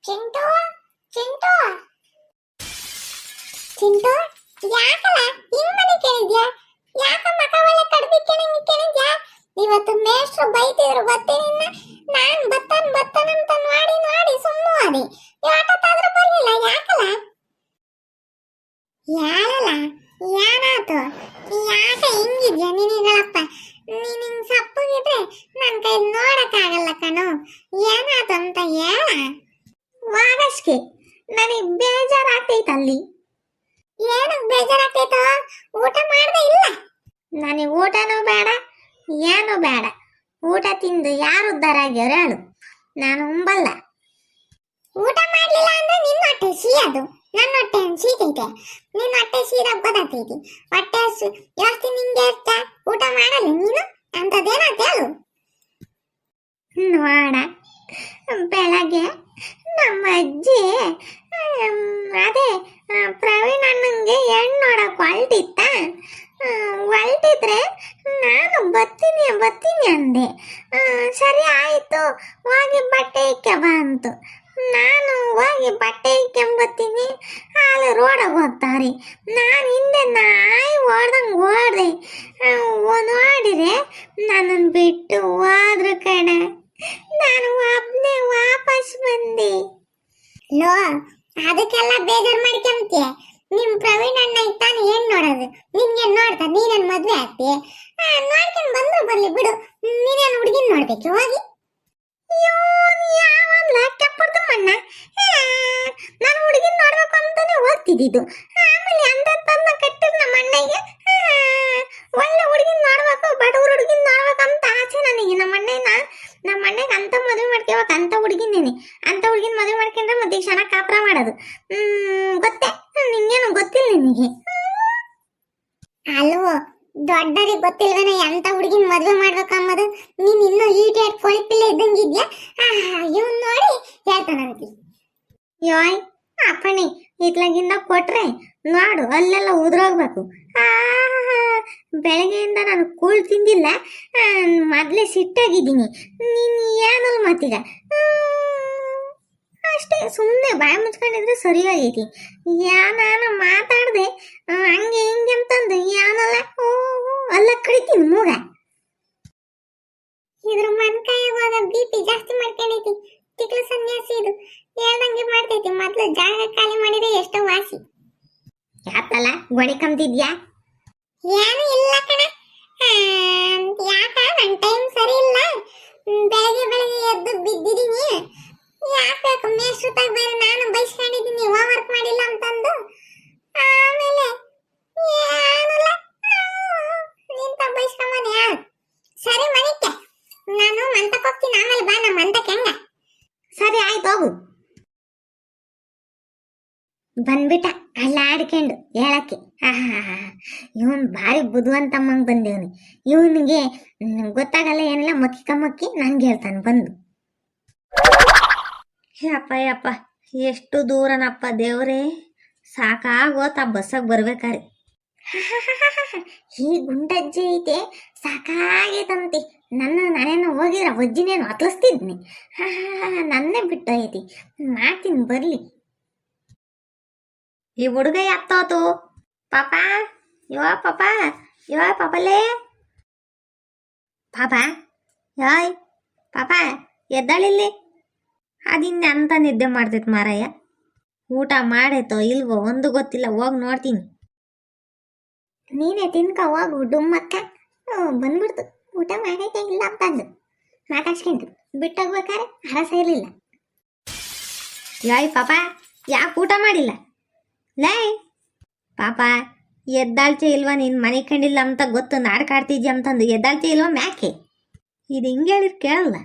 ಚಿಂಟು ಚಿಂಟು ಚಿಂಟು ಯಾಕಲ್ಲ ಹಿಂಗ್ ಮನೆ ಕೇಳಿದ್ಯಾ? ಯಾಕ ಮಕ ಒಳ್ಳೆ ಕಡ್ಬಿಕ್ಕೆ ನಂಗೆ ಕೇಳಿದ್ಯಾ? ಇವತ್ತು ಮೇಷ್ಟ್ರು ಬೈತಿದ್ರು ಗೊತ್ತೇ ನಿನ್ನ. ನಾನ್ ಬತ್ತನ್ ಅಂತ ನೋಡಿ ಸುಮ್ಮನೆ ಆದಿ. ಯಾಕತ್ತಾದ್ರೂ ಬರ್ಲಿಲ್ಲ ಯಾಕಲ್ಲ? ಯಾರಲ್ಲ ಯಾನಾತು? ಯಾಕ ಹಿಂಗಿದ್ಯಾ ನಿನಗಳಪ್ಪ? ನೀನ್ ಹಿಂಗ್ ಸಪ್ಪಗಿದ್ರೆ ನನ್ ಕೈ ನೋಡಕ್ಕಾಗಲ್ಲ ಕಣೋ. ಏನಾತು ಅಂತ ಹೇಳ. ವಾಗಷ್ಕೆ ನನಗೆ ಬೇಜಾರಾಗ್ತೈತೆ ಅಲ್ಲಿ. ಏನಕ್ಕೆ ಬೇಜಾರಾಗ್ತೈತೋ? ಊಟ ಮಾಡ್ದೆ ಇಲ್ಲ? ನನಗೆ ಊಟನೂ ಬೇಡ ಏನೂ ಬೇಡ. ಊಟ ತಿಂದು ಯಾರು ಉದ್ಧಾರ ಆಗ್ಯಾರ ಹೇಳು? ನಾನು ಉಂಬಲ್ಲ. ಊಟ ಮಾಡ್ಲಿಲ್ಲ ಅಂದ್ರೆ ನಿನ್ನ ಹೊಟ್ಟೆ ಸೀಯೋದು, ನನ್ನ ಹೊಟ್ಟೆ ಸೀತೈತೆ. ನಿನ್ನ ಹೊಟ್ಟೆ ಸೀದಾಗ ಗೊತ್ತಾಗ್ತೈತಿ. ಹೊಟ್ಟೆ ಜಾಸ್ತಿ ನಿಂಗೆ ಇಷ್ಟ. ಊಟ ಮಾಡಲ್ಲ ನೀನು ಅಂತದೇನಾಯ್ತು ಹೇಳು? ನೋಡ ಬೆಳಗ್ಗೆ ನಮ್ಮ ಅಜ್ಜಿ ಅದೇ ಪ್ರವೀಣ್ ಅಣ್ಣಂಗೆ ಹೆಣ್ಣು ನೋಡಕ್ ಹೊಲ್ಟಿತ್ತ. ಹೊಲ್ಟಿದ್ರೆ ನಾನು ಬರ್ತೀನಿ ಅಂದೆ. ಸರಿ ಆಯಿತು ಹೋಗಿ ಬಟ್ಟೆ ಇಕ್ಕೆಬಾ ಅಂತು. ನಾನು ಹೋಗಿ ಬಟ್ಟೆ ಇಕ್ಕೆಂಬತ್ತೀನಿ. ಅಲ್ಲಿ ರೋಡಾಗ ಹೋಗ್ತಾರೆ. ನಾನು ಹಿಂದೆ ನಾಯಿ ಓಡ್ದೆ. ನೋಡಿದ್ರೆ ನನ್ನನ್ನು ಬಿಟ್ಟು ಹೋದ್ರು ಕಣೆ. ನಾನು ಒಬ್ಬನೇ ವಾಪಸ್ ಬಂದೆ. ಲೋ ಅದಕ್ಕೆಲ್ಲ ಬೇಜಾರು ಮಾಡ್ಕೊಂತೀಯ? ನಿಮ್ ಪ್ರವೀಣ್ ಅಣ್ಣ ಇತ್ತಾನೆ ಏನ್ ನೋಡೋದು? ನಿನ್ಗೆ ನೋಡ್ತಾ ನೀನೇನ್ ಮದ್ವೆ ಆಗ್ತಿ? ನೋಡ್ಕೊಂಡ್ ಬಂದ್ರು ಬರ್ಲಿ ಬಿಡು. ನೀನೇನ್ ಹುಡುಗಿನ್ ನೋಡ್ಬೇಕು ಹೋಗಿ. ನಾನು ಹುಡುಗಿನ್ ನೋಡ್ಬೇಕು ಅಂತಾನೆ ಹೋಗ್ತಿದ್ದು. ಆಮೇಲೆ ಅಂತನ್ನ ಕಟ್ಟಿರ್ ನಮ್ಮ ಅಣ್ಣಗೆ ಒಳ್ಳೆ ಹುಡುಗಿನ್ ನೋಡ್ಬೇಕು, ಬಡವ್ರ ಹುಡುಗಿನ್ ನೋಡ್ಬೇಕು ಅಂತ ಆಸೆ ನನಗೆ. ನಮ್ಮ ಅಣ್ಣಗೆ ಅಂತ ಮದುವೆ ಮಾಡ್ಕೋಬೇಕು ಅಂತ ಹುಡುಗಿನೇನೆ. ಅಂತ ಹುಡುಗಿನ ಮದುವೆ ಮಾಡ್ಕೊಂಡ್ರೆ ಮತ್ತೆ ಚೆನ್ನಾಗಿ ಕಾಪುರ ಮಾಡೋದು ಗೊತ್ತೇ? ನಿಂಗೇನು ಗೊತ್ತಿಲ್ಲ ನಿನಗೆ? ಅಲ್ವೋ ದೊಡ್ಡರಿಗೆ ಗೊತ್ತಿಲ್ವೇನ ಎಂತ ಹುಡುಗಿನ ಮದುವೆ ಮಾಡ್ಬೇಕು ಅಂಬದು? ನೀನ್ ಇನ್ನೂ ಈಟೇಟ್ ಕೊಳಿಪಿಲ್ಲ ಇದ್ದಂಗಿದ್ಯಾ? ಇವ್ನು ನೋಡಿ ಹೇಳ್ತಾನಂತಿ. ಯೋಯ್ ಅಪ್ಪಣಿ ಇತ್ಲಾಗಿಂದ ಕೊಟ್ರೆ ನೋಡು ಅಲ್ಲೆಲ್ಲ ಉದ್ರೋಗ್ಬೇಕು. ಬೆಳಗ್ಗೆಯಿಂದ ನಾನು ಕೂಳ್ ತಿಂದಿಲ್ಲ. ಮೊದಲೇ ಸಿಟ್ಟಾಗಿದ್ದೀನಿ. ನೀನು ಏನಲ್ಲ ಮತ್ತೀಗ ಅಷ್ಟೇ. ಸುಮ್ಮನೆ ಬಾಯಿ ಮುಚ್ಕೊಂಡಿದ್ರೆ ಸರಿಯಾಗೈತಿ. ನಾನು ಮಾತಾಡ್ದೆ ಹಂಗೆ ಹಿಂಗೆ ಅಂತಂದು ಏನಲ್ಲ ಅಲ್ಲ ಕಡಿತೀನಿ ಮೂಗ. ಇದ್ರ ಮನ್ಕಾಯಾಗ ಹೋದ BP ಜಾಸ್ತಿ ಮಾಡ್ಕೊಂಡೈತಿ. ತಿಕ್ಲು ಸನ್ಯಾಸಿ ಇದು ಹೇಳ್ದಂಗೆ ಮಾಡ್ತೈತಿ. ಮೊದ್ಲು ಜಾಗ ಖಾಲಿ ಮಾಡಿದ್ರೆ ಎಷ್ಟೋ ವಾಸಿ. ಯಾತಲ್ಲ ಗೋಣಿ ಕಂಬ್ತಿದ್ಯಾ? ಏನು ಇಲ್ಲ ಕಣ. ಯಾಕ ನನ್ನ ಟೈಮ್ ಸರಿ ಇಲ್ಲ. ಬೆಳಗ್ಗೆ ಎದ್ದು ಬಿದ್ದಿದ್ದೀನಿ. ಯಾಕೆ ಮೇಷ್ಟ್ರತಾಗ ಬೇರೆ ನಾನು ಬೈಸ್ಕೊಂಡಿದ್ದೀನಿ ಹೋಮ್ವರ್ಕ್ ಮಾಡಿಲ್ಲ ಅಂತಂದು. ಆಮೇಲೆ ಏನಿಲ್ಲ ನಿಂತ ಬೈಸ್ಕೊಂಬನೆ. ಸರಿ ಮನಿಕ್ಕೆ ನಾನು ಮಂತಕ್ಕೆ ಹೋಗ್ತೀನಿ. ಆಮೇಲೆ ಬಾ ನಮ್ಮ ಮಂತಕ್ಕೆ. ಹೆಂಗ? ಸರಿ ಆಯ್ತು ಹೋಗು. ಬಂದ್ಬಿಟ್ಟ ಅಲ್ಲ ಆಡ್ಕೊಂಡು ಹೇಳಕ್ಕೆ. ಇವನ್ ಭಾರಿ ಬುದ್ಧಿವಂತಮ್ಮಂಗೆ ಬಂದೇವನಿ. ಇವನಿಗೆ ಗೊತ್ತಾಗಲ್ಲ ಏನಿಲ್ಲ. ಮಕ್ಕಿ ನನ್ಗೆ ಹೇಳ್ತಾನೆ ಬಂದು. ಯಪ್ಪ ಎಷ್ಟು ದೂರನಪ್ಪ ದೇವ್ರೇ. ಸಾಕಾಗೋತ ಬಸ್ಸಾಗ ಬರ್ಬೇಕಾರೆ. ಈ ಗುಂಡಜ್ಜಿ ಐತೆ ಸಾಕಾಗೈತಂತೆ. ನಾನೇನು ಹೋಗಿದ್ರ ವಜ್ಜಿನೇನು ಹತ್ಲಿಸ್ತಿದ್ನಿ. ನನ್ನೇ ಬಿಟ್ಟು ಐತಿ. ಮಾಡ್ತೀನಿ ಬರ್ಲಿ. ಈ ಹುಡುಗ ಎತ್ತೋತು. ಪಾಪ ಯೋ ಪಾಪಲೇ ಪಾಪ ಯಾಯ್ ಪಾಪ ಎದ್ದಾಳಿಲ್ಲಿ. ಅದಿನ್ನೆ ಅಂತ ನಿದ್ದೆ ಮಾಡ್ತೈತೆ ಮಾರಯ್ಯ. ಊಟ ಮಾಡೈತೋ ಇಲ್ವೋ ಒಂದು ಗೊತ್ತಿಲ್ಲ. ಹೋಗಿ ನೋಡ್ತೀನಿ. ನೀನೇ ತಿನ್ಕ ಹೋಗು ಡುಮ್ಮಕ್ಕ. ಬಂದ್ಬಿಡ್ತು ಊಟ ಮಾಡೈತೆ ಇಲ್ಲ ಅಂತಂದು ಮಾತಾಡ್ಸ್ಕೊಂಡು ಬಿಟ್ಟೋಗ್ಬೇಕಾರೆ ಅರಸ ಇರಲಿಲ್ಲ. ಯಾಯ್ ಪಾಪ ಯಾಕೆ ಊಟ ಮಾಡಿಲ್ಲ? ಲೇ ಪಾಪ ಎದ್ದಾಳ್ಚೆ ಇಲ್ವಾ? ನೀನು ಮನೆ ಕಂಡಿಲ್ಲ ಅಂತ ಗೊತ್ತು ನಾಡ್ಕಾಡ್ತಿದ್ಯ ಅಂತಂದು ಎದ್ದಾಳ್ಚೆ ಇಲ್ವಾ ಮ್ಯಾಕೆ? ಇದು ಹಿಂಗೆ ಹೇಳಿರ್ ಕೇಳಲ್ಲ.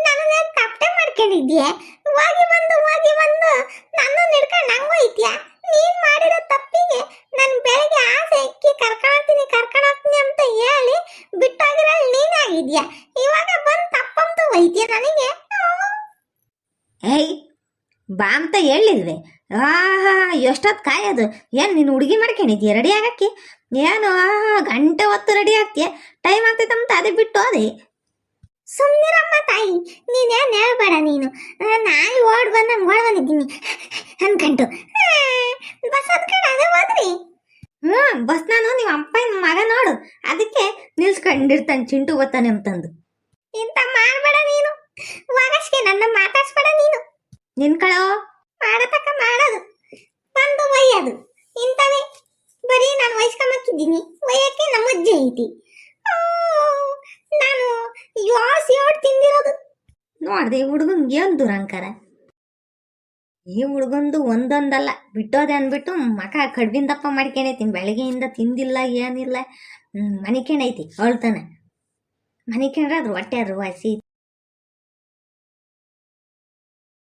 ನನಗೆ ತಪ್ಪೆ ಮಾಡ್ಕೊಂಡಿದ್ಯೆ. ಹೋಗಿ ಬಂದು ನನ್ನ ಹಿಡ್ಕೊಂಡು ನಂಗೂ ಐತ್ಯಾ? ನೀನ್ ಮಾಡಿರೋ ತಪ್ಪಿಗೆ ನಾನು ಬೆಳಗ್ಗೆ ಆಸೆ ಇಕ್ಕಿ ಕರ್ಕೊಂಡು ಹೋಗ್ತೀನಿ ಅಂತ ಹೇಳಿ ಬಿಟ್ಟೋಗಿರಲ್ಲ ನೀನೇ ಆಗಿದ್ಯಾ. ಇವಾಗ ಬಂದು ತಪ್ಪಂತೂ ಐತ್ಯಾ ನನಗೆ? ಏಯ್ ಬಾ ಅಂತ ಹೇಳಿಲ್ವೇ? ಎಷ್ಟೊತ್ತು ಕಾಯೋದು? ಏನು ನೀನು ಹುಡುಗಿ ಮಾಡ್ಕೊಂಡಿದ್ಯಾ ರೆಡಿ ಆಗಕ್ಕೆ? ಏನು ಗಂಟೆ ಹೊತ್ತು ರೆಡಿ ಆಗ್ತೀಯ? ಟೈಮ್ ಆಗ್ತೈತಂತ ಅದೇ ಬಿಟ್ಟು ಅದೇ ಸುಮ್ಮನಿರಮ್ಮ ತಾಯಿ, ನೀನೇನು ಹೇಳ್ಬೇಡ ನೀನು. ನಾಯಿ ಓಡ್ ಬಂದಿದ್ದೀನಿ ಅನ್ಕಂಡು ಬಸ್ ಹತ್ಕೊಂಡು ಅದೇ ಹೋದ್ರಿ. ಬಸ್ ನಾನು ನಿಮ್ಮ ಅಪ್ಪನ ಮಗ ನೋಡು, ಅದಕ್ಕೆ ನಿಲ್ಸ್ಕೊಂಡಿರ್ತಾನೆ ಚಿಂಟು ಗೊತ್ತಾನೆ ಅಂತಂದು. ಇಂತ ಮಾಡ್ಬೇಡ ನೀನು, ವರಸ್ಗೆ ನನ್ನ ಮಾತಾಡ್ಸ್ಬೇಡ ನೀನು. ನಿನ್ಕಳೋ ಮಾಡತಕ್ಕ ಮಾಡೋದು ಬಂದು ಒಯ್ಯೋದು ಇಂಥವೇ. ಬರೀ ನಾನು ವಯಸ್ಕೊಂಬಕ್ಕಿದ್ದೀನಿ, ಒಯ್ಯಕ್ಕೆ ನಮ್ಮ ಅಜ್ಜಿ ಐತಿ. ನಾನು ಯೋಡ್ ತಿಂದಿರೋದು ನೋಡ್ದೆ. ಈ ಹುಡುಗಂಗೆ ಏನು ದುರಂಕಾರ. ಈ ಹುಡುಗಂದು ಒಂದೊಂದಲ್ಲ ಬಿಟ್ಟೋದೆ ಅಂದ್ಬಿಟ್ಟು ಮಕ ಕಡ್ಬಿಂದಪ್ಪ ಮಾಡ್ಕೊಂಡೈತಿ. ಬೆಳಗ್ಗೆಯಿಂದ ತಿಂದಿಲ್ಲ ಏನಿಲ್ಲ, ಮನಿಕೊಂಡೈತಿ ಅಳ್ತಾನೆ. ಮನಿಕೊಂಡ್ರೆ ಅದ್ರ ಹೊಟ್ಟೆ ಅದು ಹಸಿ